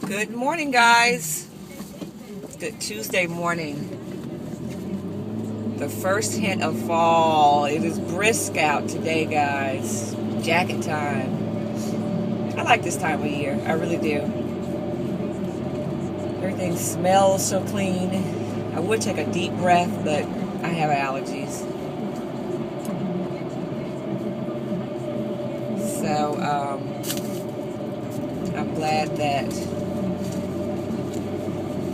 Good morning, guys. Good Tuesday morning. The first hint of fall. It is brisk out today, guys. Jacket time. I like this time of year. I really do. Everything smells so clean. I would take a deep breath, but I have allergies. So, I'm glad that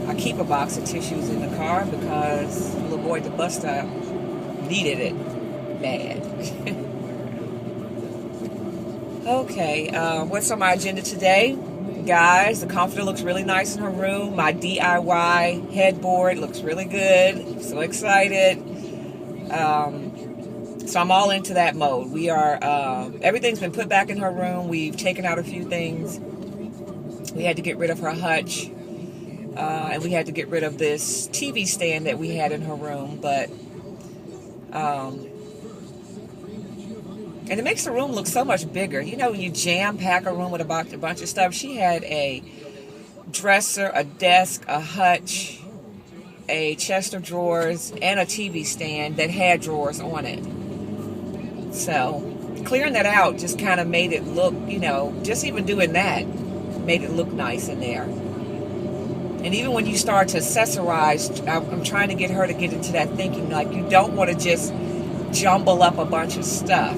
I keep a box of tissues in the car because little boy at the bus stop needed it bad. Okay, what's on my agenda today? Guys, the comforter looks really nice in her room. My DIY headboard looks really good. I'm so excited. So I'm all into that mode. We are, everything's been put back in her room. We've taken out a few things. We had to get rid of her hutch. And we had to get rid of this TV stand that we had in her room. But, and it makes the room look so much bigger. You know, when you jam-pack a room with a bunch of stuff. She had a dresser, a desk, a hutch, a chest of drawers, and a TV stand that had drawers on it. So, clearing that out just kind of made it look, you know, just even doing that made it look nice in there. And even when you start to accessorize, I'm trying to get her to get into that thinking, like you don't want to just jumble up a bunch of stuff.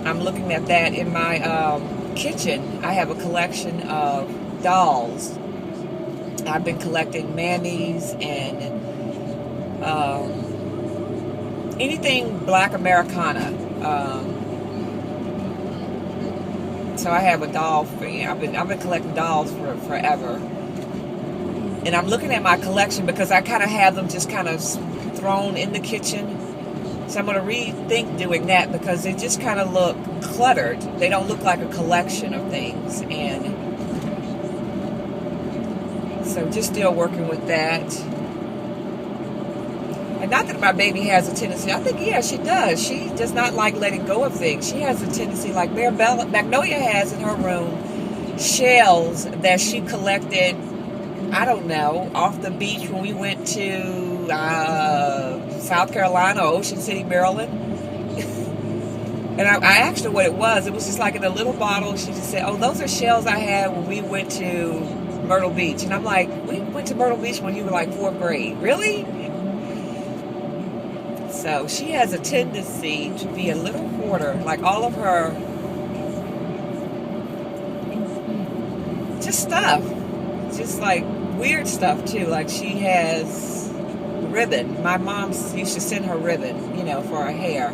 I'm looking at that in my kitchen. I have a collection of dolls. I've been collecting mammies and anything Black Americana. So I have a doll for you. I've been collecting dolls for forever. And I'm looking at my collection because I kind of have them just kind of thrown in the kitchen. So I'm going to rethink doing that because they just kind of look cluttered. They don't look like a collection of things. And so just still working with that. And not that my baby has a tendency. I think, yeah, she does. She does not like letting go of things. She has a tendency, like Magnolia has in her room, shells that she collected, I don't know, off the beach when we went to South Carolina or Ocean City, Maryland. And I asked her what it was. It was just like in a little bottle. She just said, oh, those are shells I had when we went to Myrtle Beach. And I'm like, we went to Myrtle Beach when you were like 4th grade. Really? So she has a tendency to be a little hoarder. Like all of her just stuff. Just like weird stuff too. Like she has ribbon. My mom used to send her ribbon, you know, for her hair.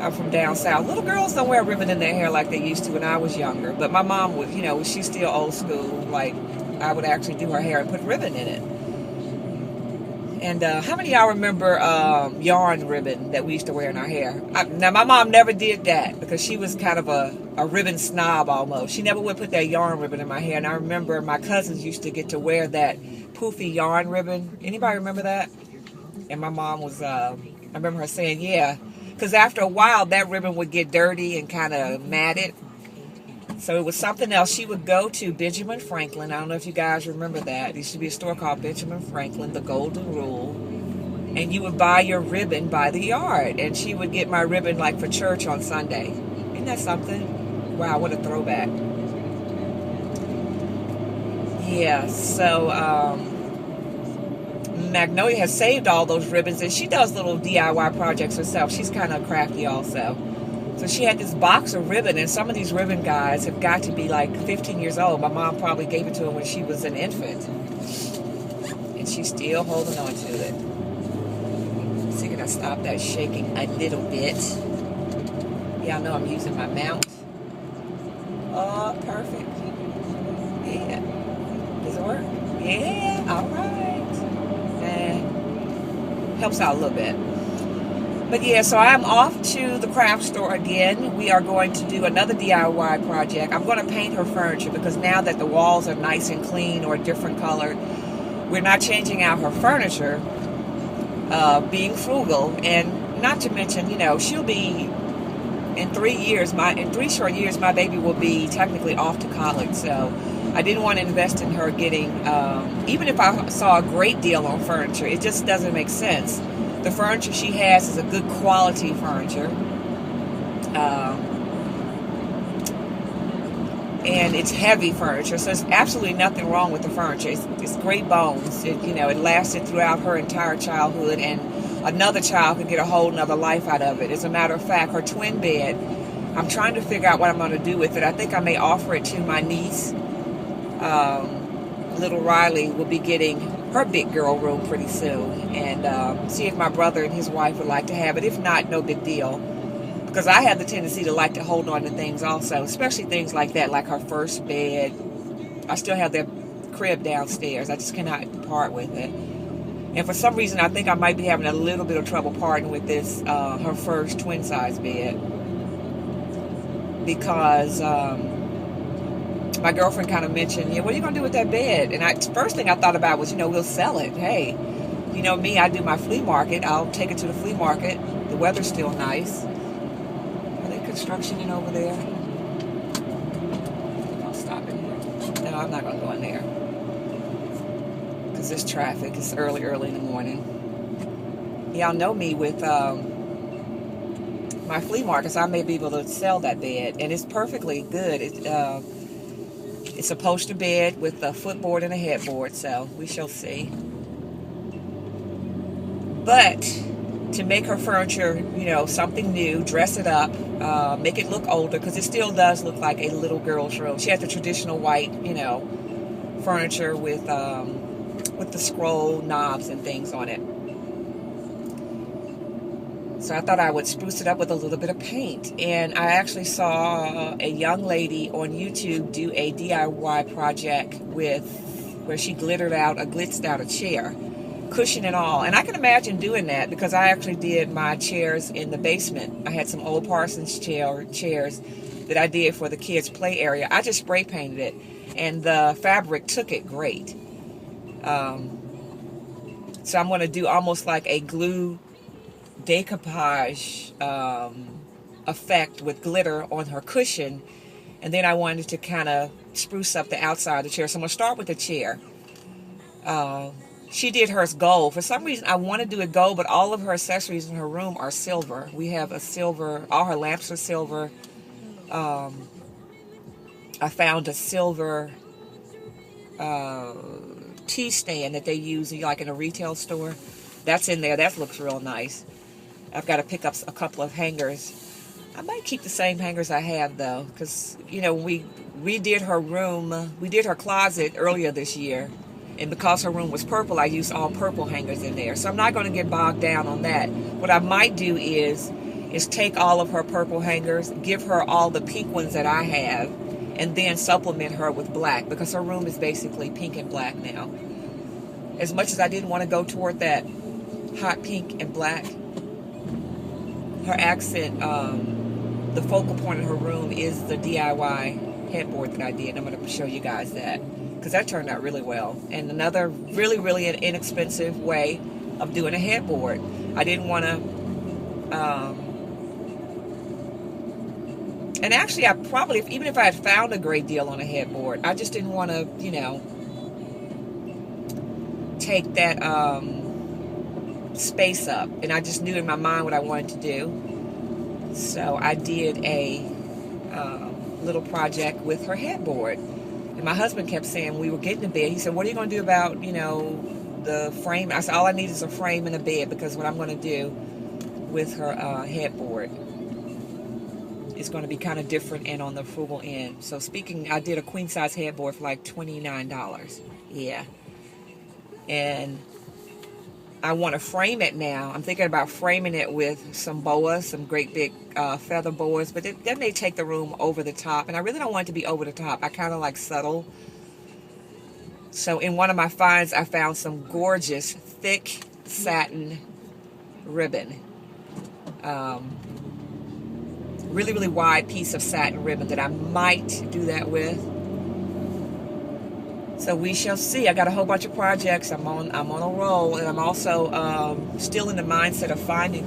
I'm from down south. Little girls don't wear ribbon in their hair like they used to when I was younger. But my mom would, you know, she's still old school. Like I would actually do her hair and put ribbon in it. And how many of y'all remember yarn ribbon that we used to wear in our hair? Now, my mom never did that because she was kind of a ribbon snob almost. She never would put that yarn ribbon in my hair. And I remember my cousins used to get to wear that poofy yarn ribbon. Anybody remember that? And my mom was, I remember her saying, yeah. Because after a while, that ribbon would get dirty and kind of matted. So it was something else. She would go to Benjamin Franklin. I don't know if you guys remember that. There used to be a store called Benjamin Franklin, the Golden Rule. And you would buy your ribbon by the yard. And she would get my ribbon like for church on Sunday. Isn't that something? Wow, what a throwback. Yeah, so Magnolia has saved all those ribbons. And she does little DIY projects herself. She's kind of crafty also. So she had this box of ribbon, and some of these ribbon guys have got to be like 15 years old. My mom probably gave it to her when she was an infant. And she's still holding on to it. So you're going to stop that shaking a little bit. Y'all know I'm using my mount. Oh, perfect. Yeah. Does it work? Yeah, all right. Helps out a little bit. But yeah, so I'm off to the craft store again. We are going to do another DIY project. I'm going to paint her furniture because now that the walls are nice and clean or a different color, we're not changing out her furniture, being frugal. And not to mention, you know, she'll be in 3 short years, my baby will be technically off to college. So I didn't want to invest in her getting, even if I saw a great deal on furniture, it just doesn't make sense. The furniture she has is a good quality furniture. And it's heavy furniture, so there's absolutely nothing wrong with the furniture. It's great bones. It lasted throughout her entire childhood, and another child could get a whole nother life out of it. As a matter of fact, her twin bed, I'm trying to figure out what I'm going to do with it. I think I may offer it to my niece. Little Riley will be getting her big girl room pretty soon, and see if my brother and his wife would like to have it. If not, no big deal. Because I have the tendency to like to hold on to things also, especially things like that, like her first bed. I still have their crib downstairs. I just cannot part with it. And for some reason, I think I might be having a little bit of trouble parting with this, her first twin-size bed. Because my girlfriend kind of mentioned, what are you going to do with that bed? And first thing I thought about was, we'll sell it. Hey, me, I do my flea market. I'll take it to the flea market. The weather's still nice. Construction in over there. I'll stop in here. No, I'm not going to go in there because there's traffic. It's early in the morning. Y'all know me with my flea markets. I may be able to sell that bed, and it's perfectly good. It's a poster bed with a footboard and a headboard, so we shall see. But to make her furniture, something new, dress it up, make it look older, because it still does look like a little girl's room. She has the traditional white, furniture with the scroll knobs and things on it. So I thought I would spruce it up with a little bit of paint. And I actually saw a young lady on YouTube do a DIY project where she glittered out a chair, cushion and all. And I can imagine doing that because I actually did my chairs in the basement. I had some old Parsons chairs that I did for the kids' play area. I just spray painted it, and the fabric took it great. So I'm going to do almost like a glue decoupage effect with glitter on her cushion, and then I wanted to kind of spruce up the outside of the chair. So I'm going to start with the chair. She did hers gold. For some reason, I want to do it gold, but all of her accessories in her room are silver. We have a silver, all her lamps are silver. I found a silver tea stand that they use like in a retail store. That's in there. That looks real nice. I've got to pick up a couple of hangers. I might keep the same hangers I have, though, because, we redid her room. We did her closet earlier this year. And because her room was purple, I used all purple hangers in there. So I'm not going to get bogged down on that. What I might do is take all of her purple hangers, give her all the pink ones that I have, and then supplement her with black, because her room is basically pink and black now. As much as I didn't want to go toward that hot pink and black, her accent, the focal point of her room is the DIY headboard that I did. I'm going to show you guys that, because that turned out really well. And another really, really inexpensive way of doing a headboard. I didn't want to, and actually I probably, even if I had found a great deal on a headboard, I just didn't want to, take that space up. And I just knew in my mind what I wanted to do. So I did a little project with her headboard. And my husband kept saying, we were getting a bed, he said, what are you going to do about, the frame? I said, all I need is a frame and a bed, because what I'm going to do with her headboard is going to be kind of different and on the frugal end. So I did a queen size headboard for like $29. Yeah. And I want to frame it now. I'm thinking about framing it with some boas, some great big feather boas, but that may take the room over the top, and I really don't want it to be over the top. I kind of like subtle. So in one of my finds, I found some gorgeous thick satin ribbon. Really, really wide piece of satin ribbon that I might do that with. So we shall see. I got a whole bunch of projects. I'm on a roll, and I'm also still in the mindset of finding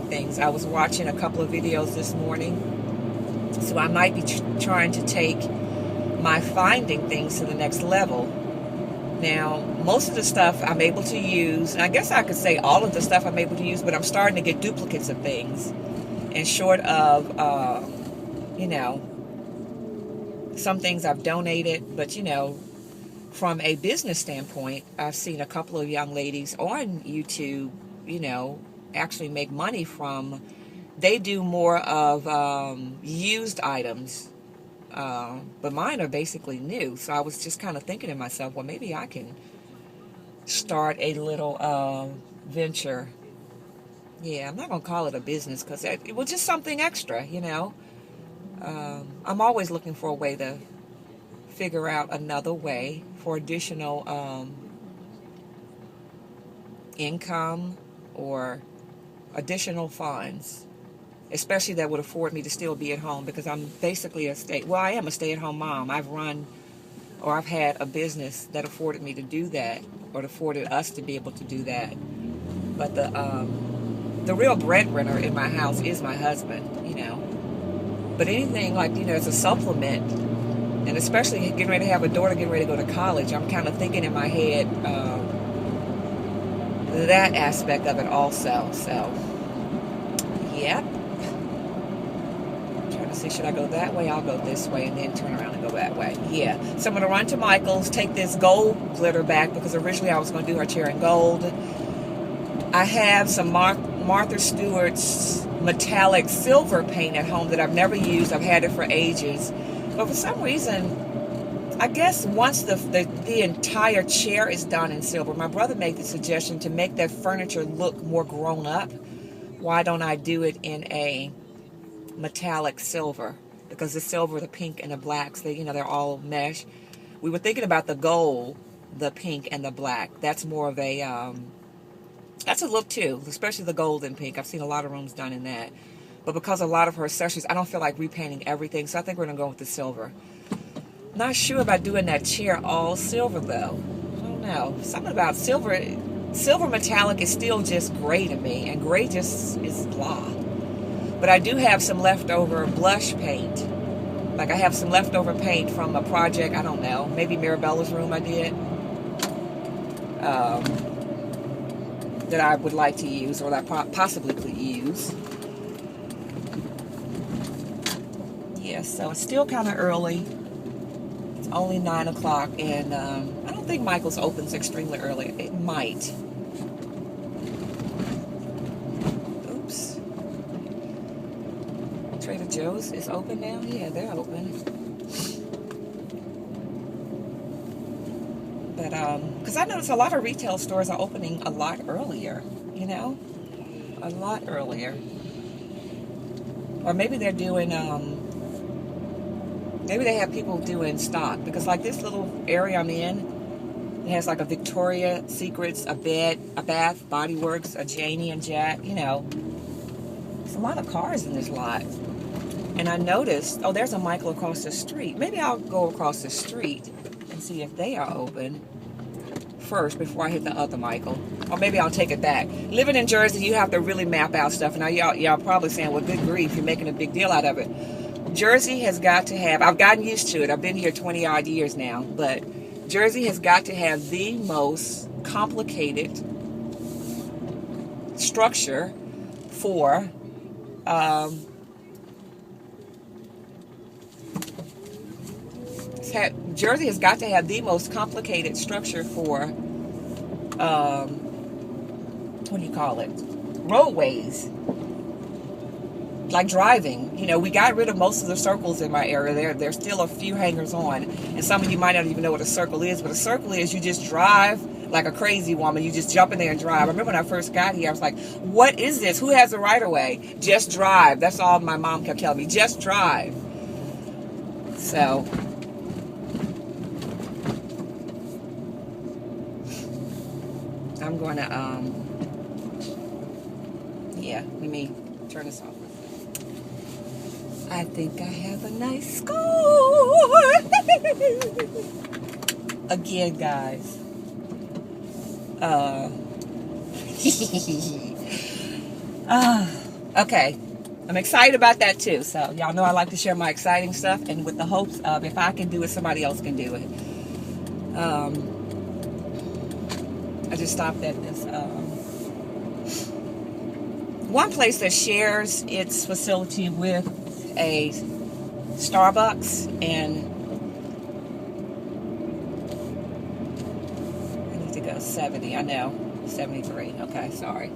things. I was watching a couple of videos this morning, so I might be trying to take my finding things to the next level. Now, most of the stuff I'm able to use, and I guess I could say all of the stuff I'm able to use, but I'm starting to get duplicates of things, and short of some things I've donated, but from a business standpoint, I've seen a couple of young ladies on YouTube, actually make money from, they do more of used items, but mine are basically new. So I was just kind of thinking to myself, well, maybe I can start a little venture. Yeah, I'm not going to call it a business because it was just something extra, I'm always looking for a way to figure out another way for additional income or additional funds, especially that would afford me to still be at home, because I'm basically I am a stay-at-home mom. I've had a business that afforded me to do that, or afforded us to be able to do that. But the real breadwinner in my house is my husband, But anything like, as a supplement, and especially getting ready to have a daughter, getting ready to go to college, I'm kind of thinking in my head that aspect of it also. So, yep. I'm trying to see, should I go that way? I'll go this way and then turn around and go that way. Yeah. So I'm going to run to Michael's, take this gold glitter back, because originally I was going to do her chair in gold. I have some Martha Stewart's metallic silver paint at home that I've never used. I've had it for ages. But for some reason, I guess once the entire chair is done in silver, my brother made the suggestion to make that furniture look more grown up. Why don't I do it in a metallic silver? Because the silver, the pink, and the blacks, they're all mesh. We were thinking about the gold, the pink, and the black. That's more of a that's a look too, especially the gold and pink. I've seen a lot of rooms done in that. But because a lot of her accessories, I don't feel like repainting everything, so I think we're going to go with the silver. Not sure about doing that chair all silver, though. I don't know. Something about silver metallic is still just gray to me, and gray just is blah. But I do have some leftover blush paint. Like I have some leftover paint from a project, I don't know, maybe Mirabella's room I did. That I would like to use, or that I possibly could use. Yes, so it's still kind of early. It's only 9 o'clock, and I don't think Michael's opens extremely early. It might. Oops. Trader Joe's is open now? Yeah, they're open. But, because I noticed a lot of retail stores are opening a lot earlier, a lot earlier. Or maybe they're doing, maybe they have people doing stock, because like this little area I'm in, it has like a Victoria's Secrets, a bed, a Bath Body Works, a Janie and Jack, There's a lot of cars in this lot. And I noticed, oh, there's a Michael across the street. Maybe I'll go across the street and see if they are open first before I hit the other Michael. Or maybe I'll take it back. Living in Jersey, you have to really map out stuff. Now y'all probably saying, well, good grief, you're making a big deal out of it. Jersey has got to have, I've gotten used to it. I've been here 20 odd years now, but Jersey has got to have the most complicated structure for Jersey has got to have the most complicated structure for, what do you call it? Roadways. Like driving. We got rid of most of the circles in my area. There's still a few hangers on. And some of you might not even know what a circle is, but a circle is you just drive like a crazy woman. You just jump in there and drive. I remember when I first got here, I was like, what is this? Who has the right of way? Just drive. That's all my mom kept telling me. Just drive. So I'm going to, let me turn this off. I think I have a nice score. again, guys. Okay. I'm excited about that too. So y'all know I like to share my exciting stuff, and with the hopes of if I can do it, somebody else can do it. I just stopped at this one place that shares its facility with a Starbucks, and I need to go 70. I know 73. Okay, sorry.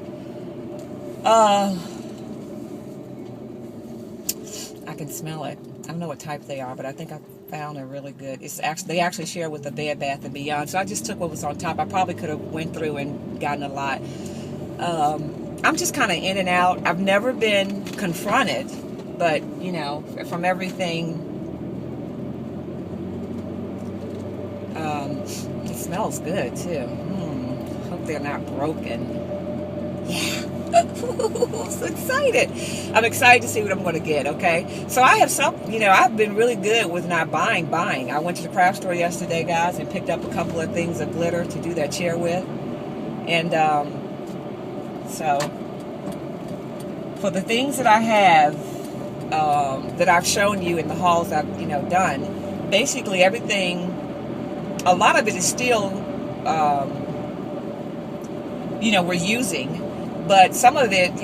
I can smell it. I don't know what type they are, but I think I found a really good. They actually share with the Bed Bath and Beyond. So I just took what was on top. I probably could have went through and gotten a lot. I'm just kind of in and out. I've never been confronted, but you know, from everything, it smells good too. Hope they're not broken. Yeah. I'm so excited. I'm excited to see what I'm going to get, okay? So I have I've been really good with not buying. I went to the craft store yesterday, guys, and picked up a couple of things of glitter to do that chair with. And so for the things that I have, that I've shown you in the hauls I've, done, basically everything, a lot of it is still, we're using. But some of it,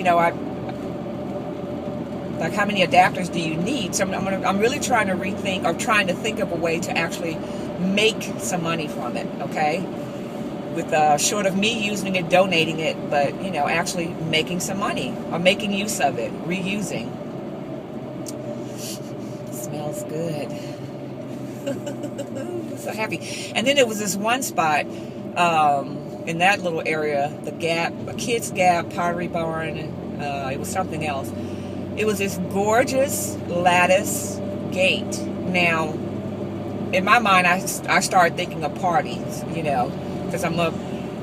like how many adapters do you need? So I'm really trying to rethink, or trying to think of a way to actually make some money from it, okay? With short of me using it, donating it, but, actually making some money, or making use of it, reusing. It smells good. So happy. And then there was this one spot, in that little area, the Gap, Kids Gap, Pottery Barn, it was something else. It was this gorgeous lattice gate. Now, in my mind, I started thinking of parties, because I'm a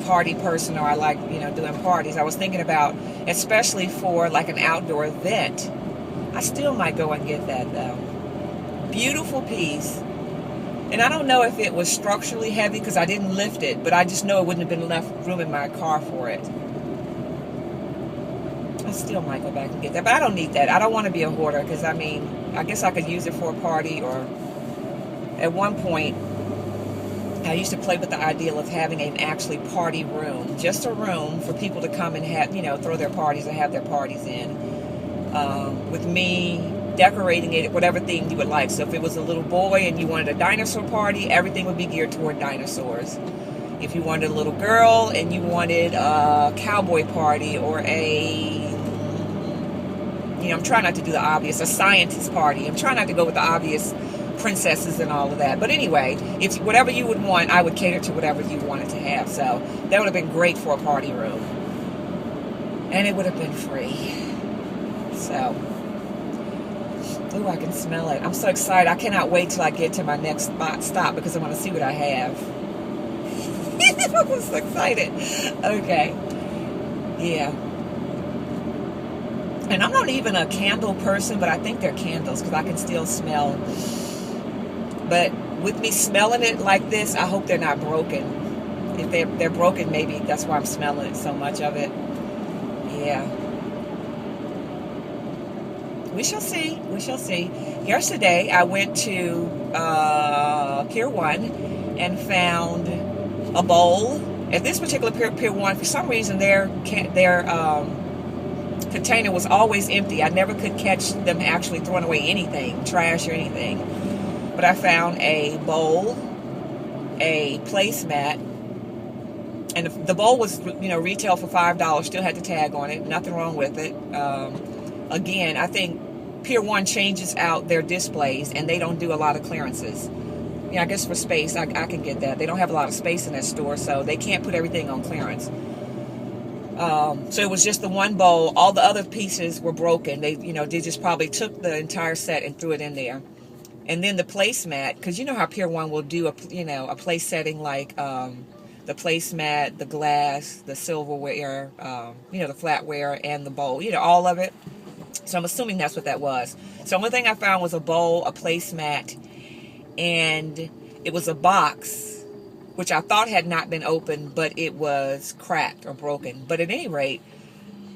party person, or I like, doing parties. I was thinking about, especially for like an outdoor event. I still might go and get that though. Beautiful piece. And I don't know if it was structurally heavy because I didn't lift it, but I just know it wouldn't have been enough room in my car for it. I still might go back and get that, but I don't need that. I don't want to be a hoarder because, I guess I could use it for a party, or at one point, I used to play with the idea of having an actually party room, just a room for people to come and have, throw their parties or have their parties in, with me decorating it, whatever theme you would like. So if it was a little boy and you wanted a dinosaur party, everything would be geared toward dinosaurs. If you wanted a little girl and you wanted a cowboy party, or I'm trying not to do the obvious, a scientist party. I'm trying not to go with the obvious princesses and all of that. But anyway, if whatever you would want, I would cater to whatever you wanted to have. So that would have been great for a party room. And it would have been free. So, ooh, I can smell it. I'm so excited. I cannot wait till I get to my next stop because I want to see what I have. I'm so excited. Okay. Yeah. And I'm not even a candle person, but I think they're candles because I can still smell. But with me smelling it like this, I hope they're not broken. If they're broken, maybe that's why I'm smelling it, so much of it. Yeah. We shall see. We shall see. Yesterday, I went to Pier 1 and found a bowl. At this particular Pier 1, for some reason, their container was always empty. I never could catch them actually throwing away anything, trash or anything. But I found a bowl, a placemat, and the bowl was, retail for $5. Still had the tag on it. Nothing wrong with it. Again, I think Pier 1 changes out their displays, and they don't do a lot of clearances. I guess for space, I can get that. They don't have a lot of space in that store, so they can't put everything on clearance. So it was just the one bowl. All the other pieces were broken. They just probably took the entire set and threw it in there. And then the placemat, because you know how Pier 1 will do a place setting like the placemat, the glass, the silverware, the flatware, and the bowl. All of it. So I'm assuming that's what that was. So the only thing I found was a bowl, a placemat, and it was a box which I thought had not been opened, but it was cracked or broken. But at any rate,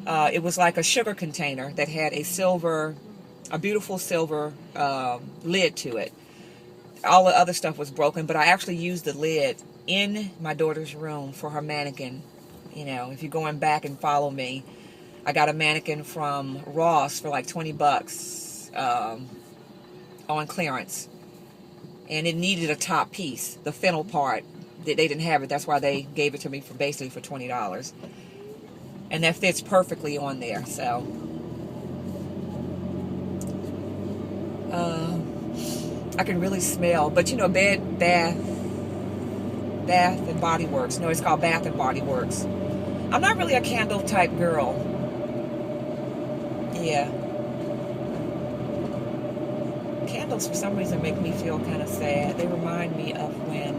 it was like a sugar container that had a beautiful silver lid to it. All the other stuff was broken, but I actually used the lid in my daughter's room for her mannequin. You know, if you're going back and follow me, I got a mannequin from Ross for like 20 bucks on clearance. And it needed a top piece, the fennel part. They didn't have it. That's why they gave it to me for basically for $20. And that fits perfectly on there. So I can really smell. But you know, Bath and Body Works. No, it's called Bath and Body Works. I'm not really a candle type girl. Yeah. Candles for some reason make me feel kind of sad. They remind me of when,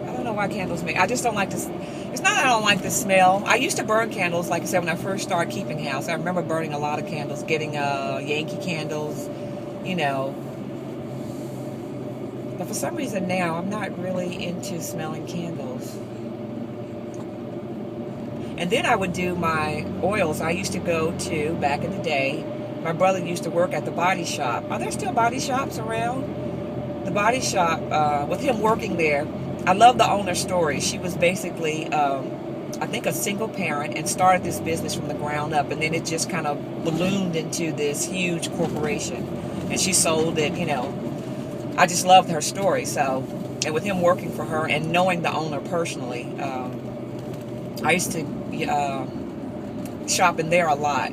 I don't know why candles make, I just don't like this. It's not that I don't like the smell. I used to burn candles, like I said, when I first started keeping house. I remember burning a lot of candles, getting Yankee candles, you know. But for some reason now, I'm not really into smelling candles. And then I would do my oils. I used to go to, back in the day, my brother used to work at the body shop. Are there still body shops around? The body shop, with him working there, I love the owner's story. She was basically, I think, a single parent and started this business from the ground up. And then it just kind of ballooned into this huge corporation. And she sold it, you know. I just loved her story. So, and with him working for her and knowing the owner personally, I used to shop in there a lot.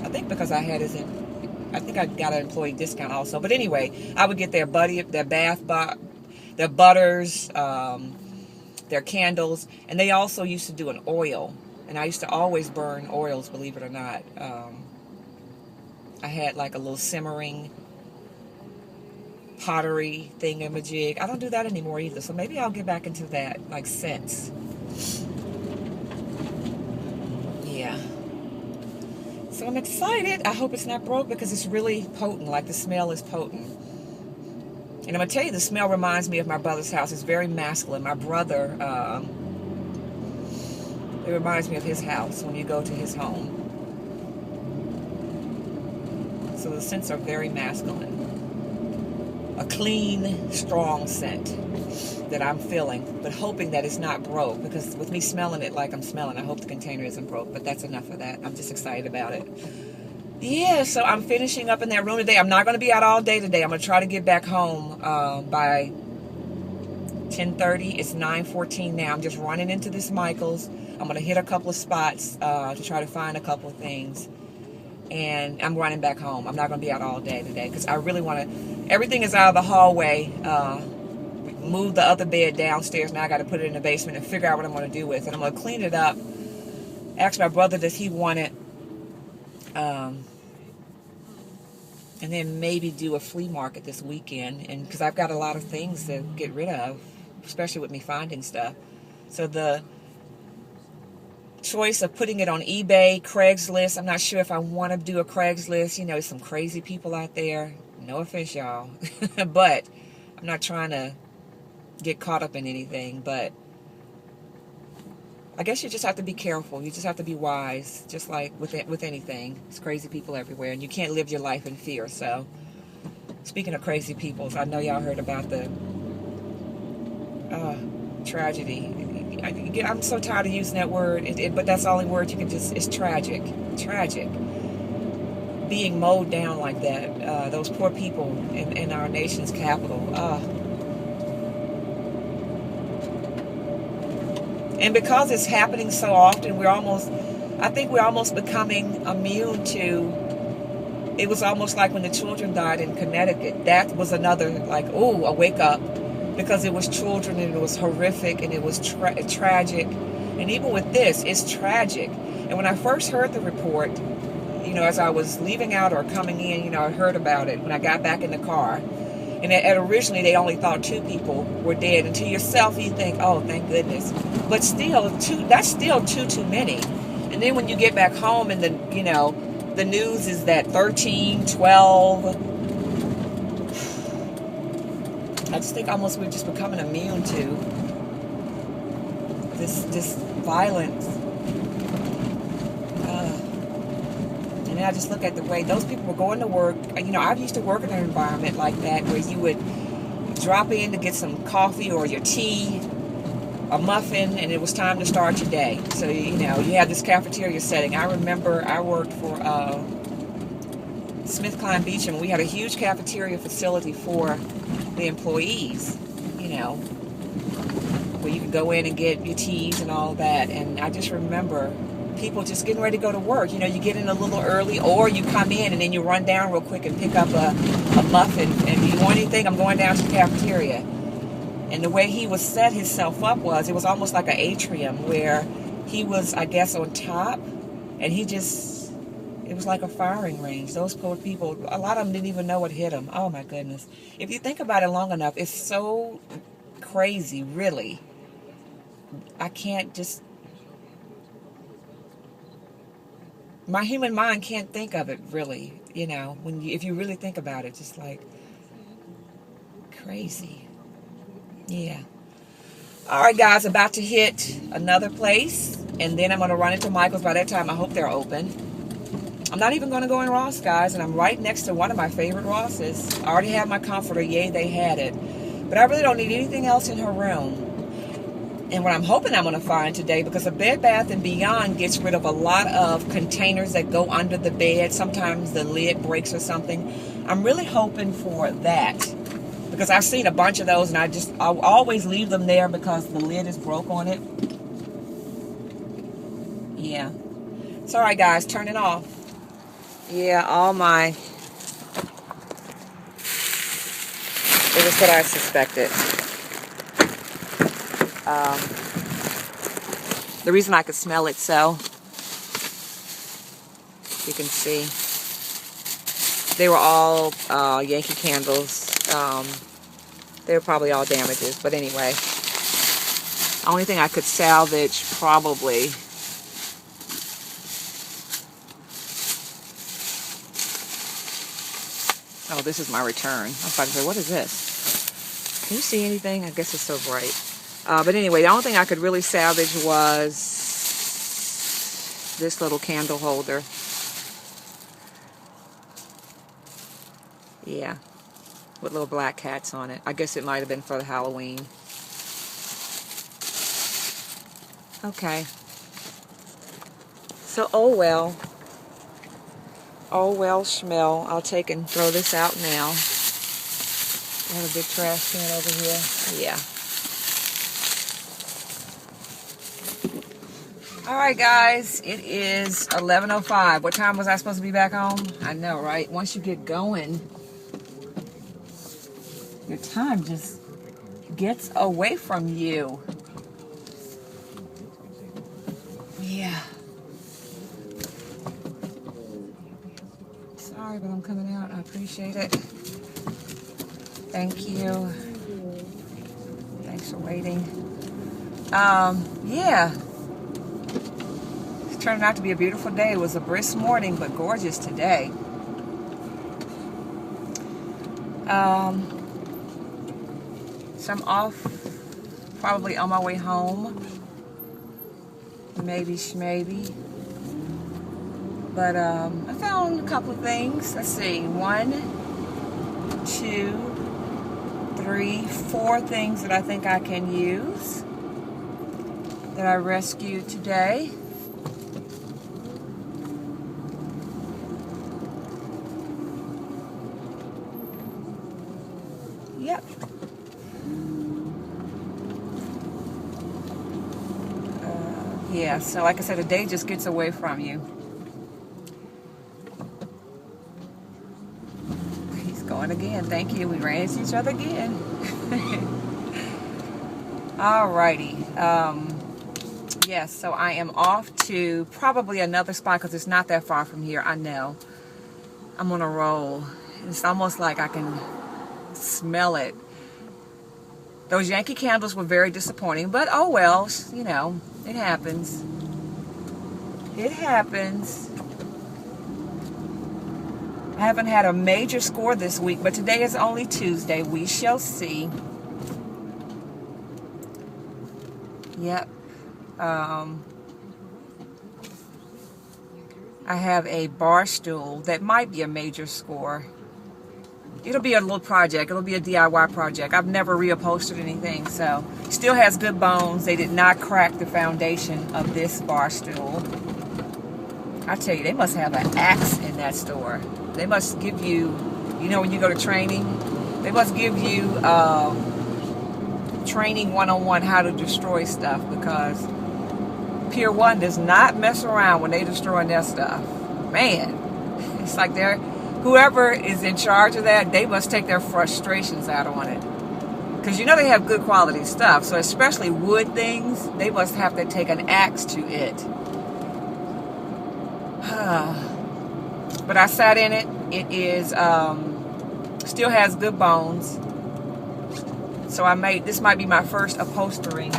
I think because I had I think I got an employee discount also. But anyway, I would get their their butters, their candles, and they also used to do an oil. And I used to always burn oils, believe it or not. I had like a little simmering pottery thingamajig. I don't do that anymore either, so maybe I'll get back into that, like scents. Yeah. So I'm excited. I hope it's not broke because it's really potent. Like the smell is potent. And I'm going to tell you, the smell reminds me of my brother's house. It's very masculine. My brother, it reminds me of his house when you go to his home. So the scents are very masculine. A clean, strong scent that I'm feeling, but hoping that it's not broke, because with me smelling it like I'm smelling, I hope the container isn't broke, but that's enough of that. I'm just excited about it. Yeah, so I'm finishing up in that room today. I'm not going to be out all day today. I'm going to try to get back home by 10:30. It's 9:14 now. I'm just running into this Michael's. I'm going to hit a couple of spots to try to find a couple of things. And I'm running back home. I'm not going to be out all day today because I really want to. Everything is out of the hallway. Move the other bed downstairs. Now I got to put it in the basement and figure out what I'm going to do with it. I'm going to clean it up. Ask my brother, does he want it? And then maybe do a flea market this weekend. And because I've got a lot of things to get rid of, especially with me finding stuff. So the choice of putting it on eBay, Craigslist. I'm not sure if I want to do a Craigslist. You know, there's some crazy people out there. No offense, y'all. But I'm not trying to get caught up in anything. But I guess you just have to be careful. You just have to be wise. Just like with anything. There's crazy people everywhere. And you can't live your life in fear. So, speaking of crazy people, I know y'all heard about the tragedy. I'm so tired of using that word, but that's the only word you can just, it's tragic. Tragic. Being mowed down like that. Those poor people in our nation's capital. And because it's happening so often, I think we're almost becoming immune to, it was almost like when the children died in Connecticut. That was another, like, a wake up. Because it was children and it was horrific and it was tragic. And even with this, it's tragic. And when I first heard the report, you know, as I was leaving out or coming in, you know, I heard about it when I got back in the car. And originally they only thought 2 people were dead. And to yourself, you think, oh, thank goodness. But still, that's still too many. And then when you get back home and the news is that 13, 12... I just think almost we're just becoming immune to this violence. And then I just look at the way those people were going to work. You know, I used to work in an environment like that where you would drop in to get some coffee or your tea, a muffin, and it was time to start your day. So, you know, you had this cafeteria setting. I remember I worked for Smith Klein Beecham. We had a huge cafeteria facility for the employees, you know, where you could go in and get your teas and all that. And I just remember people just getting ready to go to work. You know, you get in a little early, or you come in and then you run down real quick and pick up a muffin. And do you want anything? I'm going down to the cafeteria. And the way he was set himself up was, it was almost like an atrium where he was, I guess, on top, and he just, it was like a firing range. Those poor people, a lot of them didn't even know what hit them. Oh my goodness. If you think about it long enough, it's so crazy, really. I can't just, my human mind can't think of it, really, you know, when you, if you really think about it, just like crazy. Yeah. All right, guys, about to hit another place, and then I'm going to run into Michael's. By that time, I hope they're open. I'm not even going to go in Ross, guys, and I'm right next to one of my favorite Rosses. I already have my comforter. Yay, they had it. But I really don't need anything else in her room. And what I'm hoping I'm going to find today, because a Bed Bath & Beyond gets rid of a lot of containers that go under the bed. Sometimes the lid breaks or something. I'm really hoping for that, because I've seen a bunch of those, and I'll always leave them there because the lid is broke on it. Yeah. It's all right, guys. Turn it off. Yeah, all my... It was what I suspected. The reason I could smell it, so you can see, they were all Yankee candles. They were probably all damages, but anyway, the only thing I could salvage probably, oh, this is my return. I was about to say, what is this? Can you see anything? I guess it's so bright. But anyway, the only thing I could really salvage was this little candle holder. Yeah, with little black cats on it. I guess it might have been for the Halloween. Okay. So, oh well. Oh well, schmell. I'll take and throw this out now. I have a big trash can over here. Yeah. Alright, guys. It is 11:05. What time was I supposed to be back home? I know, right? Once you get going, your time just gets away from you. Yeah. Sorry, but I'm coming out. I appreciate it. Thank you. Thanks for waiting. Yeah. It's turning out to be a beautiful day. It was a brisk morning, but gorgeous today. So I'm off, probably on my way home. Maybe schmaybe. But I found a couple of things. Let's see. 1, 2, 3, 4 things that I think I can use that I rescued today. Yep. Yeah, so like I said, the day just gets away from you. He's going again. Thank you. We ran into each other again. Alrighty. Yes, so I am off to probably another spot because it's not that far from here. I know. I'm on a roll. It's almost like I can smell it. Those Yankee candles were very disappointing, but oh well, you know, it happens. It happens. I haven't had a major score this week, but today is only Tuesday. We shall see. Yep. I have a bar stool that might be a major score. It'll be a little project. It'll be a DIY project. I've never reupholstered anything, so still has good bones. They did not crack the foundation of this bar stool. I tell you, they must have an axe in that store. They must give you, you know, when you go to training, they must give you training 101 how to destroy stuff, because Pier 1 does not mess around when they destroy their stuff. Man, it's like whoever is in charge of that, they must take their frustrations out on it. Because you know they have good quality stuff, so especially wood things, they must have to take an axe to it. But I sat in it. It is still has good bones. So this might be my first upholstering.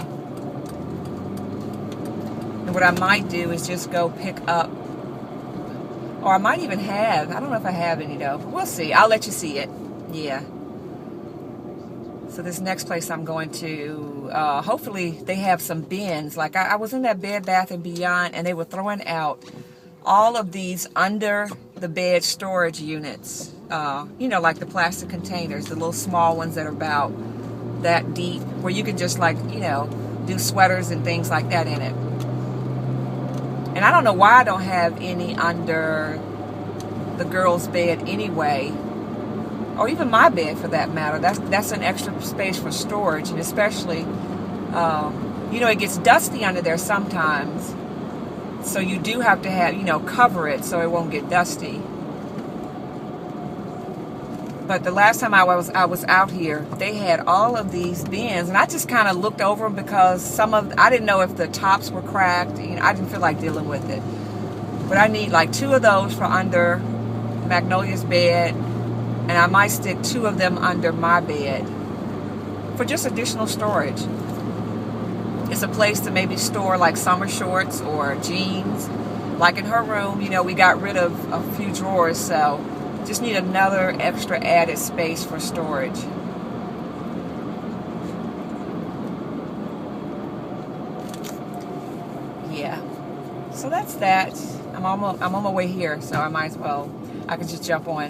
And what I might do is just go pick up, or I might even have, I don't know if I have any though. We'll see. I'll let you see it. Yeah. So this next place I'm going to, hopefully they have some bins. Like I was in that Bed Bath & Beyond, and they were throwing out all of these under the bed storage units. You know, like the plastic containers, the little small ones that are about that deep, where you can just, like, you know, do sweaters and things like that in it. And I don't know why I don't have any under the girl's bed anyway, or even my bed for that matter. That's an extra space for storage, and especially, you know, it gets dusty under there sometimes, so you do have to have, you know, cover it so it won't get dusty. But the last time I was out here, they had all of these bins, and I just kind of looked over them because I didn't know if the tops were cracked. You know, I didn't feel like dealing with it. But I need like 2 of those for under Magnolia's bed, and I might stick 2 of them under my bed for just additional storage. It's a place to maybe store like summer shorts or jeans. Like in her room, you know, we got rid of a few drawers, so just need another extra added space for storage. Yeah. So that's that. I'm on my way here, so I might as well, I can just jump on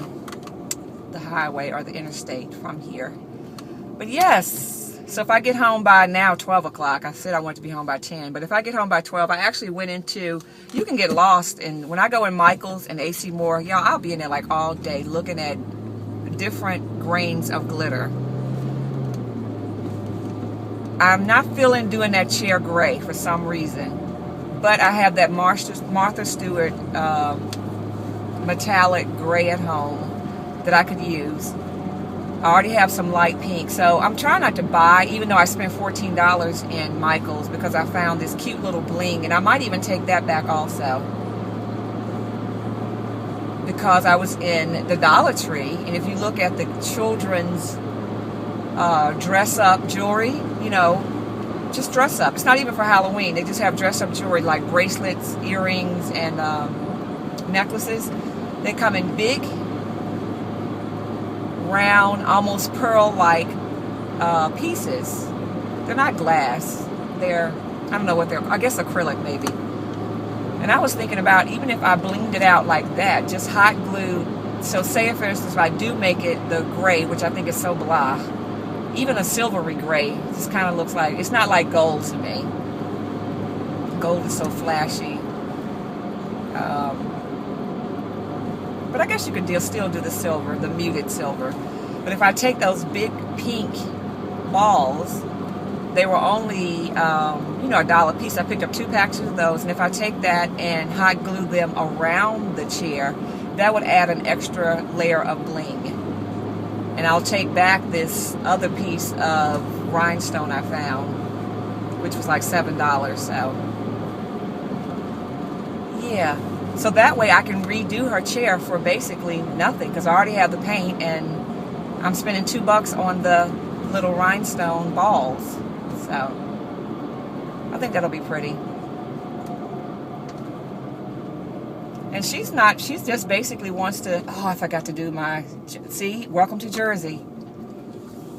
the highway or the interstate from here. But yes, so if I get home by now 12 o'clock, I said I want to be home by 10, but if I get home by 12, I actually went into, you can get lost, and when I go in Michael's and AC Moore, y'all, I'll be in there like all day looking at different grains of glitter. I'm not feeling doing that chair gray for some reason, but I have that Martha Stewart metallic gray at home that I could use. I already have some light pink, so I'm trying not to buy, even though I spent $14 in Michael's, because I found this cute little bling, and I might even take that back also, because I was in the Dollar Tree, and if you look at the children's dress-up jewelry, you know, just dress up. It's not even for Halloween. They just have dress-up jewelry like bracelets, earrings, and necklaces. They come in big, round, almost pearl-like pieces. They're not glass. They're, I don't know what they're, I guess acrylic maybe. And I was thinking about, even if I blinged it out like that, just hot glue. So say if, for instance, if I do make it the gray, which I think is so blah, even a silvery gray just kind of looks like, it's not like gold to me. Gold is so flashy. But I guess you could still do the silver, the muted silver. But if I take those big pink balls, they were only, you know, $1 a piece. I picked up 2 packs of those. And if I take that and hot glue them around the chair, that would add an extra layer of bling. And I'll take back this other piece of rhinestone I found, which was like $7. So, yeah. So that way I can redo her chair for basically nothing, because I already have the paint, and I'm spending $2 on the little rhinestone balls. So I think that'll be pretty. And she's not, she's just basically wants to, oh, I forgot to do my, see, welcome to Jersey.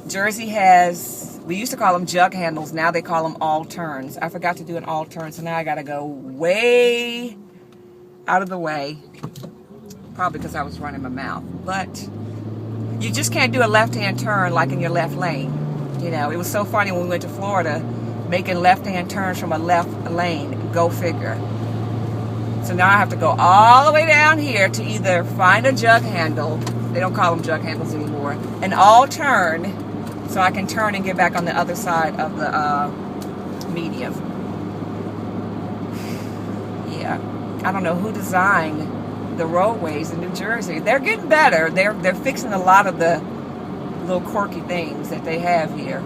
Jersey has, we used to call them jug handles, now they call them all turns. I forgot to do an all turn, so now I gotta go way out of the way. Probably because I was running my mouth. But you just can't do a left-hand turn like in your left lane. You know, it was so funny when we went to Florida, making left-hand turns from a left lane, go figure. So now I have to go all the way down here to either find a jug handle, they don't call them jug handles anymore, an all turn, so I can turn and get back on the other side of the median. Yeah, I don't know who designed the roadways in New Jersey. They're getting better. They're fixing a lot of the little quirky things that they have here.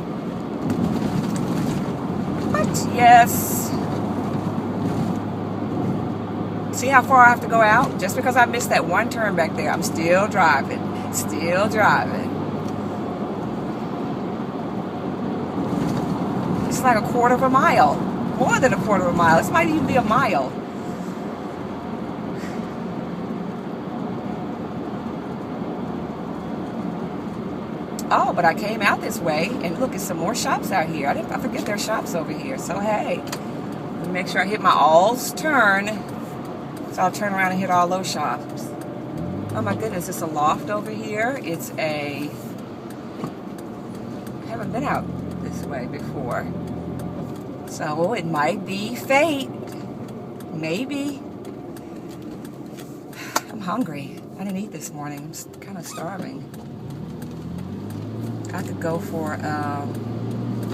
But yes. See how far I have to go out? Just because I missed that one turn back there, I'm still driving. Still driving. It's like a quarter of a mile. More than a quarter of a mile. This might even be a mile. Oh, but I came out this way, and look, there's some more shops out here. I forget there are shops over here. So, hey, let me make sure I hit my alls turn. So I'll turn around and hit all those shops. Oh my goodness, it's a loft over here. It's a... I haven't been out this way before. So it might be fate. Maybe. I'm hungry. I didn't eat this morning. I'm kind of starving. I could go for, I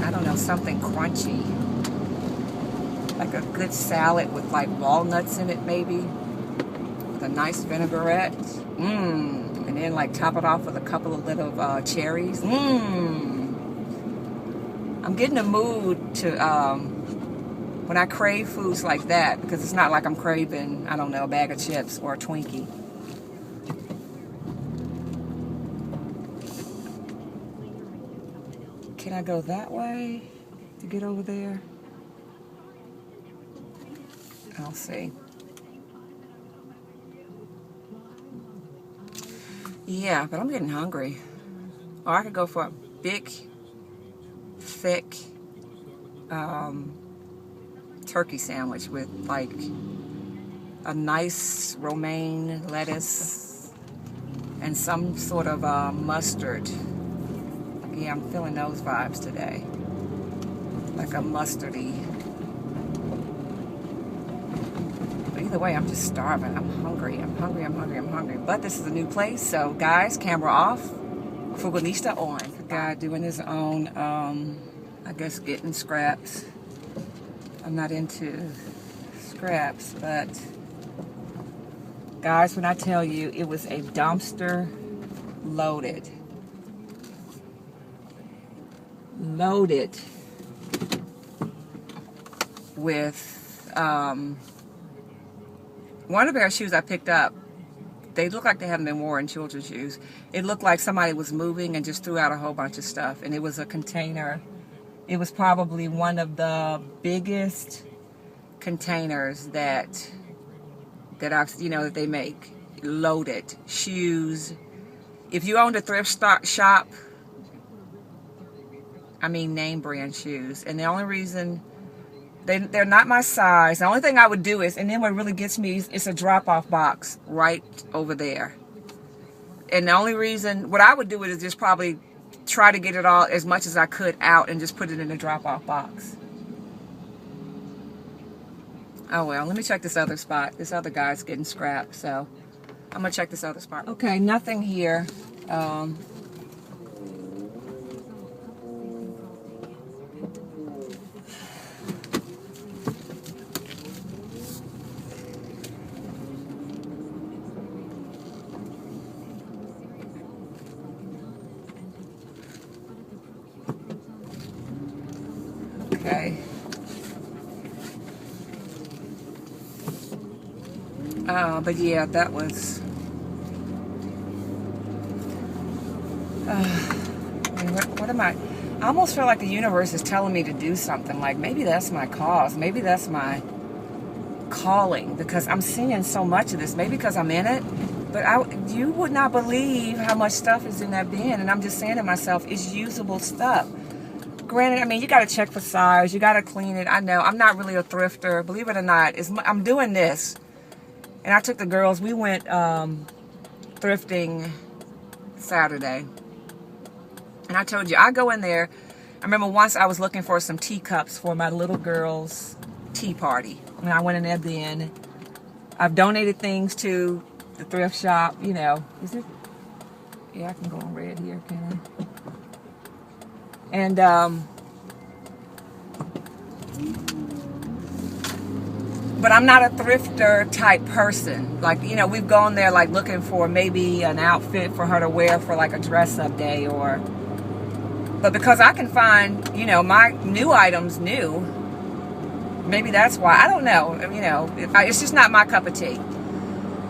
don't know, something crunchy. Like a good salad with like walnuts in it maybe. With a nice vinaigrette. And then like top it off with a couple of little cherries. I'm getting a mood to, when I crave foods like that, because it's not like I'm craving, I don't know, a bag of chips or a Twinkie. Can I go that way to get over there? I'll see. Yeah, but I'm getting hungry. Or I could go for a big, thick turkey sandwich with like a nice romaine lettuce and some sort of mustard. Yeah, I'm feeling those vibes today. Like a mustardy. Either way, I'm just starving. I'm hungry. I'm hungry. I'm hungry. I'm hungry. But this is a new place, so guys, camera off, Fugalista on. The guy doing his own, I guess, getting scraps. I'm not into scraps, but guys, when I tell you, it was a dumpster loaded. Loaded with, one of the pair of shoes I picked up, they look like they haven't been worn, children's shoes. It looked like somebody was moving and just threw out a whole bunch of stuff. And it was a container. It was probably one of the biggest containers that I've, that they make. Loaded. Shoes. If you owned a thrift shop, I mean name brand shoes. And the only reason... They're not my size. The only thing I would do is, and then what really gets me is it's a drop-off box right over there. And the only reason, what I would do is just probably try to get it all as much as I could out and just put it in a drop-off box. Oh well, let me check this other spot. This other guy's getting scrapped, so I'm gonna check this other spot. Okay, nothing here. Okay. But yeah, that was... what am I almost feel like the universe is telling me to do something. Like, maybe that's my cause. Maybe that's my calling, because I'm seeing so much of this. Maybe because I'm in it, but you would not believe how much stuff is in that bin. And I'm just saying to myself, it's usable stuff. Granted, I mean, you got to check for size. You got to clean it. I know. I'm not really a thrifter. Believe it or not, I'm doing this. And I took the girls. We went thrifting Saturday. And I told you, I go in there. I remember once I was looking for some teacups for my little girl's tea party. And I went in there then. I've donated things to the thrift shop, you know. Is it? Yeah, I can go on red here, can I? And but I'm not a thrifter type person. Like, you know, we've gone there like looking for maybe an outfit for her to wear for like a dress up day, or but because I can find, you know, my new items new, maybe that's why. I don't know, you know, it's just not my cup of tea.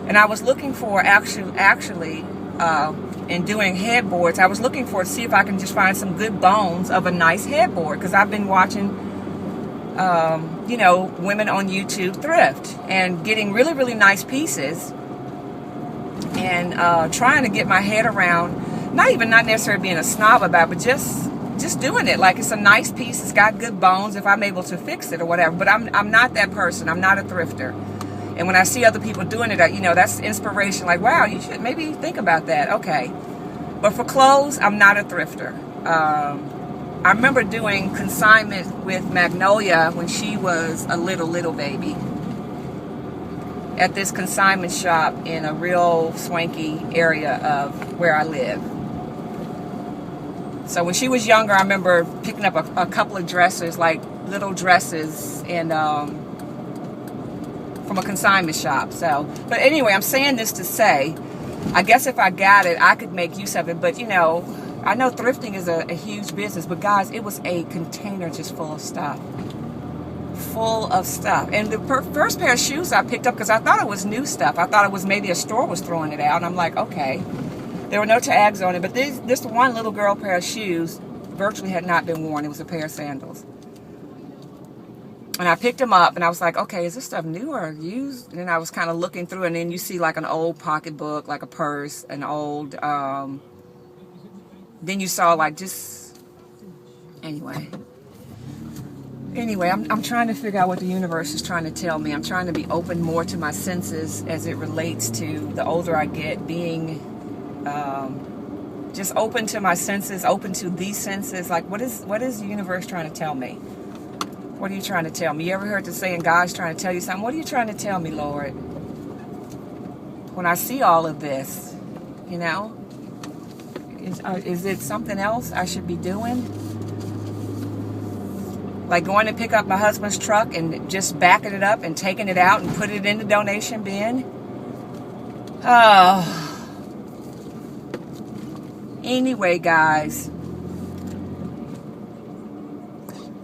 And I was looking for actually in doing headboards, I was looking for to see if I can just find some good bones of a nice headboard, because I've been watching you know, women on YouTube thrift and getting really, really nice pieces, and trying to get my head around, not necessarily being a snob about it, but just doing it like it's a nice piece, it's got good bones, if I'm able to fix it or whatever. But I'm not that person. I'm not a thrifter. And when I see other people doing it, you know, that's inspiration. Like, wow, you should maybe think about that. Okay. But for clothes, I'm not a thrifter. I remember doing consignment with Magnolia when she was a little baby at this consignment shop in a real swanky area of where I live. So when she was younger, I remember picking up a couple of dresses, like little dresses, and from a consignment shop. So, but anyway, I'm saying this to say, I guess if I got it, I could make use of it. But you know, I know thrifting is a huge business, but guys, it was a container just full of stuff. Full of stuff. And the first pair of shoes I picked up, because I thought it was new stuff. I thought it was maybe a store was throwing it out. And I'm like, okay. There were no tags on it. But this one little girl pair of shoes virtually had not been worn. It was a pair of sandals. And I picked them up, and I was like, okay, is this stuff new or used? And then I was kind of looking through, and then you see like an old pocketbook, like a purse, an old, then you saw like just, anyway, I'm trying to figure out what the universe is trying to tell me. I'm trying to be open more to my senses as it relates to the older I get, being just open to my senses, open to these senses. Like, what is the universe trying to tell me? What are you trying to tell me? You ever heard the saying, God's trying to tell you something? What are you trying to tell me, Lord? When I see all of this, you know, is it something else I should be doing? Like going to pick up my husband's truck and just backing it up and taking it out and put it in the donation bin? Oh. Anyway, guys.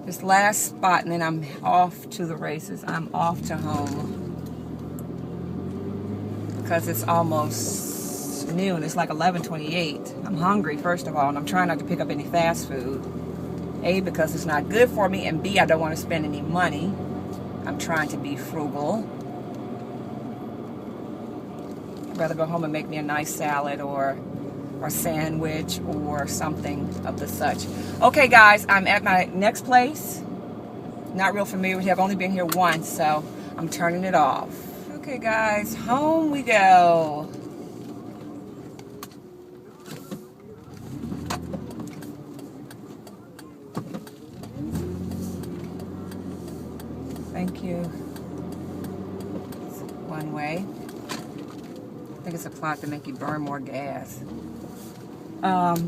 This last spot, and then I'm off to the races. I'm off to home. Because it's almost noon. It's like 11:28. I'm hungry, first of all, and I'm trying not to pick up any fast food. A, because it's not good for me, and B, I don't want to spend any money. I'm trying to be frugal. I'd rather go home and make me a nice salad or sandwich or something of the such. Okay, guys, I'm at my next place. Not real familiar with it. I've only been here once, so I'm turning it off. Okay, guys, home we go. Thank you. It's one way. I think it's a plot to make you burn more gas.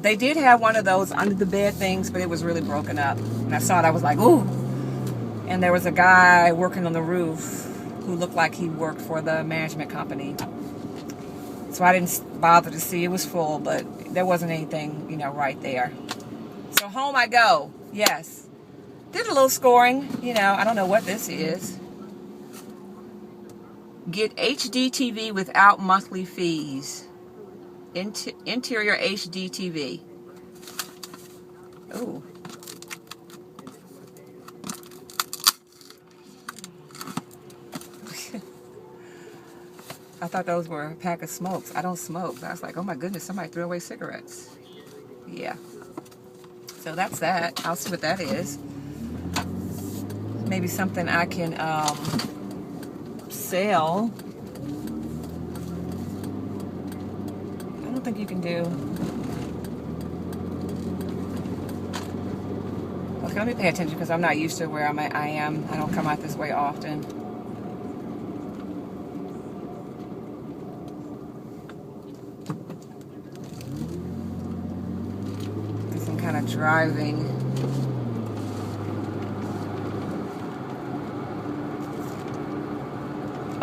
They did have one of those under the bed things, but it was really broken up. And I saw it, I was like, ooh. And there was a guy working on the roof who looked like he worked for the management company. So I didn't bother to see. It was full, but there wasn't anything, you know, right there. So home I go. Yes. Did a little scoring. You know, I don't know what this is. Get HD TV without monthly fees. Interior HD TV. Ooh. I thought those were a pack of smokes. I don't smoke. I was like, oh my goodness, somebody threw away cigarettes. Yeah. So that's that. I'll see what that is. Maybe something I can sell. I don't think you can do. Okay, let me pay attention because I'm not used to where I am. I don't come out this way often. Because I'm kind of driving.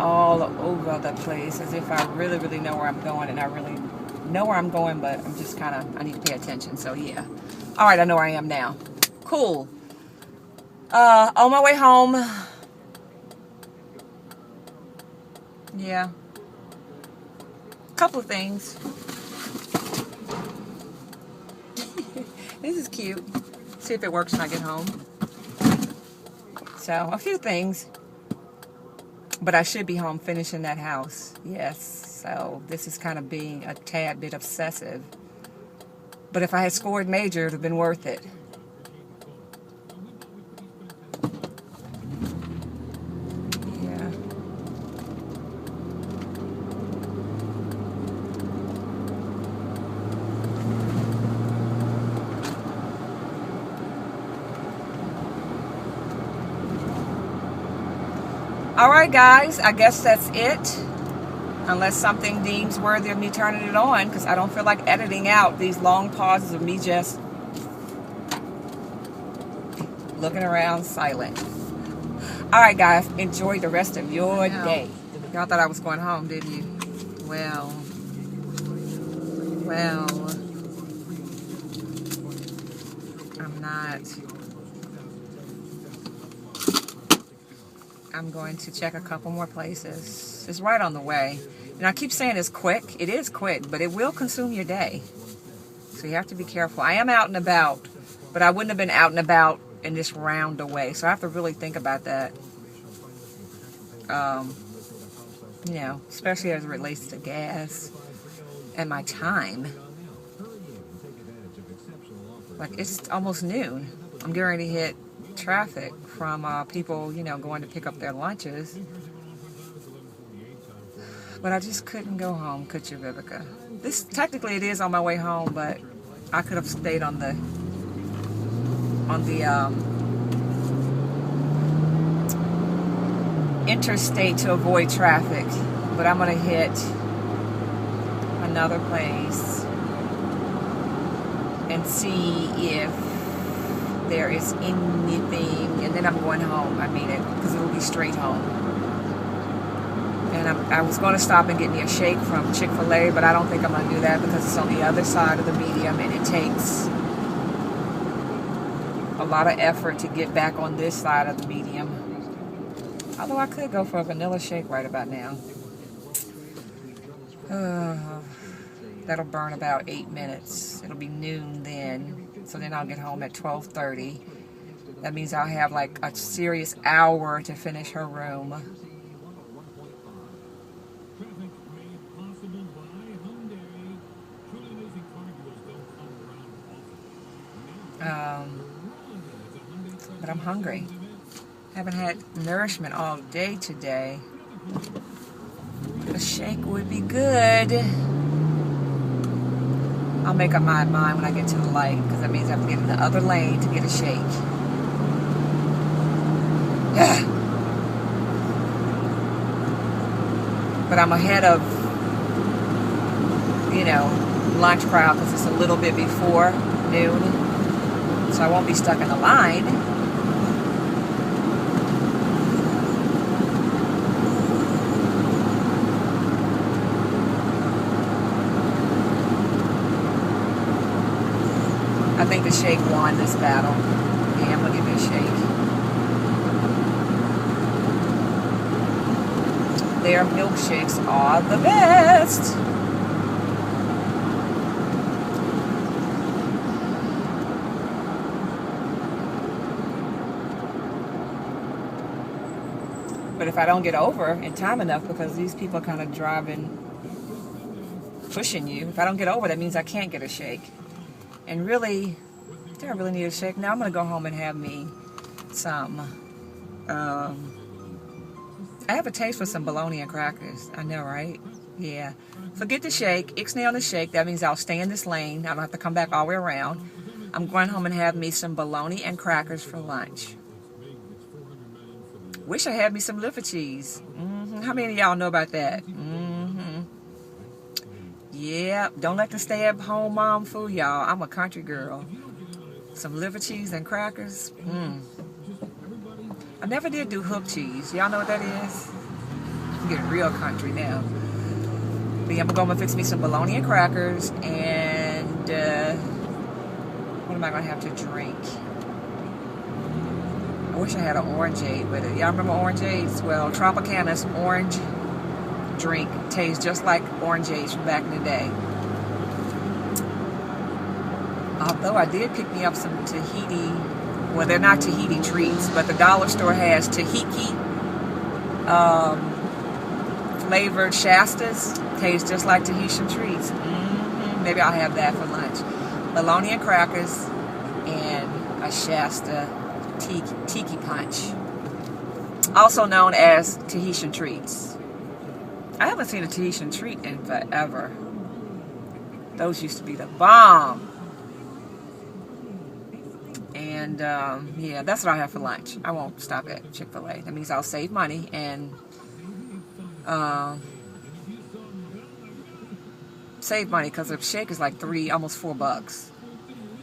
All over the place as if I really, really know where I'm going, and I really know where I'm going, but I'm just kind of, I need to pay attention. So yeah. All right, I know where I am now. Cool. On my way home. Yeah. Couple of things. This is cute. See if it works when I get home. So a few things. But I should be home finishing that house. Yes. So this is kind of being a tad bit obsessive. But if I had scored major, it would have been worth it. Yeah. Alright guys, I guess that's it. Unless something deems worthy of me turning it on, because I don't feel like editing out these long pauses of me just looking around silent. Alright guys, enjoy the rest of your day. Y'all thought I was going home, didn't you? Well, I'm not. I'm going to check a couple more places. It's right on the way. And I keep saying it's quick. It is quick, but it will consume your day. So you have to be careful. I am out and about, but I wouldn't have been out and about in this roundabout. So I have to really think about that. You know, especially as it relates to gas and my time. Like, it's almost noon. I'm getting ready to hit traffic from people, you know, going to pick up their lunches. But I just couldn't go home, could you, Vivica? This, technically it is on my way home, but I could have stayed on the interstate to avoid traffic. But I'm gonna hit another place and see if there is anything, and then I'm going home. I mean it, because it will be straight home. And I was going to stop and get me a shake from Chick-fil-A, but I don't think I'm going to do that because it's on the other side of the medium, and it takes a lot of effort to get back on this side of the medium. Although I could go for a vanilla shake right about now. That'll burn about 8 minutes. It'll be noon then. So then I'll get home at 12:30. That means I'll have like a serious hour to finish her room. But I'm hungry. Haven't had nourishment all day today. A shake would be good. I'll make up my mind when I get to the light, because that means I have to get in the other lane to get a shake. But I'm ahead of, you know, lunch crowd because it's a little bit before noon. So I won't be stuck in the line. I think the shake won this battle. Yeah, I'm gonna give it a shake. Their milkshakes are the best. But if I don't get over in time enough, because these people are kind of driving, pushing you, if I don't get over, that means I can't get a shake. And really, do I really need a shake? Now I'm going to go home and have me some, I have a taste for some bologna and crackers. I know, right? Yeah. Forget the shake. Ixnay on the shake. That means I'll stay in this lane. I don't have to come back all the way around. I'm going home and have me some bologna and crackers for lunch. Wish I had me some liver cheese. How many of y'all know about that? Yeah, don't let the stay-at-home mom fool y'all. I'm a country girl. Some liver cheese and crackers. I never did do hook cheese. Y'all know what that is? I'm getting real country now. But yeah, I'm going to fix me some bologna and crackers. And what am I going to have to drink? I wish I had an orangeade with it. Y'all remember orangeades? Well, Tropicana's orange drink tastes just like orangeades from back in the day. Although I did pick me up some Tahiti, well, they're not Tahiti treats, but the dollar store has Tahiti flavored Shastas. Tastes just like Tahitian treats. Maybe I'll have that for lunch. Bologna and crackers and a Shasta tiki punch, also known as Tahitian treats. I haven't seen a Tahitian treat in forever. Those used to be the bomb. And yeah, that's what I have for lunch. I won't stop at Chick-fil-A. That means I'll save money and save money, because a shake is like almost $4.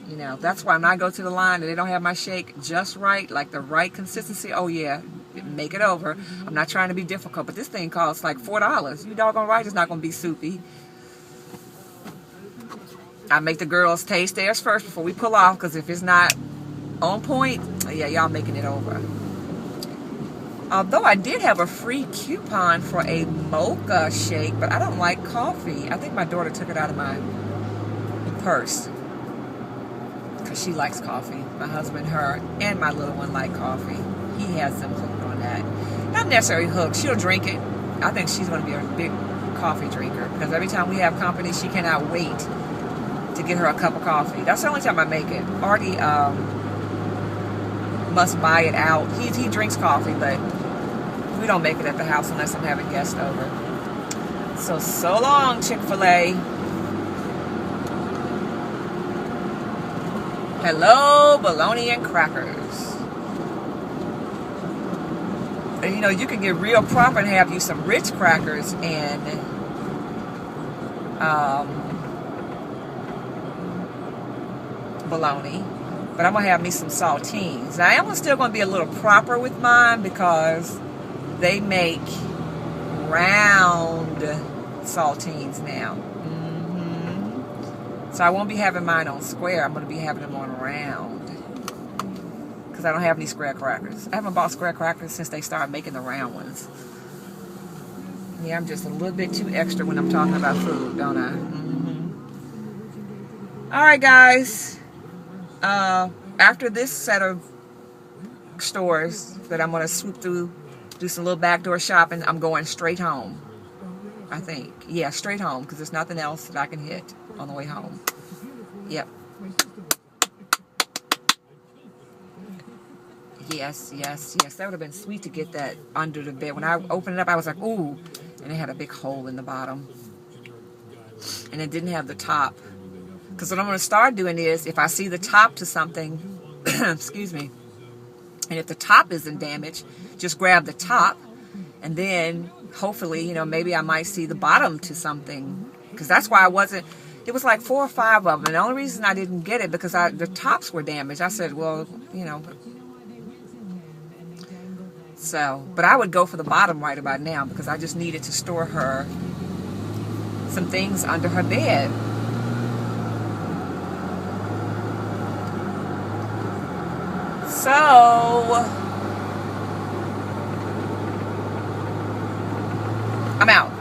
You know, that's why when I go to the line and they don't have my shake just right, like the right consistency, oh yeah, make it over. I'm not trying to be difficult, but this thing costs like $4. You doggone right it's not going to be soupy. I make the girls taste theirs first before we pull off, because if it's not on point, yeah, y'all making it over. Although I did have a free coupon for a mocha shake, but I don't like coffee. I think my daughter took it out of my purse. She likes coffee. My husband, her, and my little one like coffee. He has them hooked on that. Not necessarily hooked. She'll drink it. I think she's going to be a big coffee drinker, because every time we have company, she cannot wait to get her a cup of coffee. That's the only time I make it. Artie must buy it out. He drinks coffee, but we don't make it at the house unless I'm having guests over. So long, Chick-fil-A. Hello, bologna and crackers. And you know, you can get real proper and have you some Ritz crackers and bologna. But I'm going to have me some saltines. Now, I am still going to be a little proper with mine, because they make round saltines now. So I won't be having mine on square. I'm going to be having them on round, because I don't have any square crackers. I haven't bought square crackers since they started making the round ones. Yeah, I'm just a little bit too extra when I'm talking about food, don't I? All right, guys. After this set of stores that I'm going to swoop through, do some little backdoor shopping, I'm going straight home. I think. Yeah, straight home, because there's nothing else that I can hit on the way home. Yep. Yes. That would have been sweet to get that under the bed. When I opened it up, I was like, ooh. And it had a big hole in the bottom. And it didn't have the top. Because what I'm going to start doing is, if I see the top to something, excuse me, and if the top isn't damaged, just grab the top, and then hopefully, you know, maybe I might see the bottom to something. Because that's why I wasn't, it was like 4 or 5 of them. And the only reason I didn't get it, because the tops were damaged. I said, well, you know. So, but I would go for the bottom right about now, because I just needed to store her some things under her bed. So, I'm out.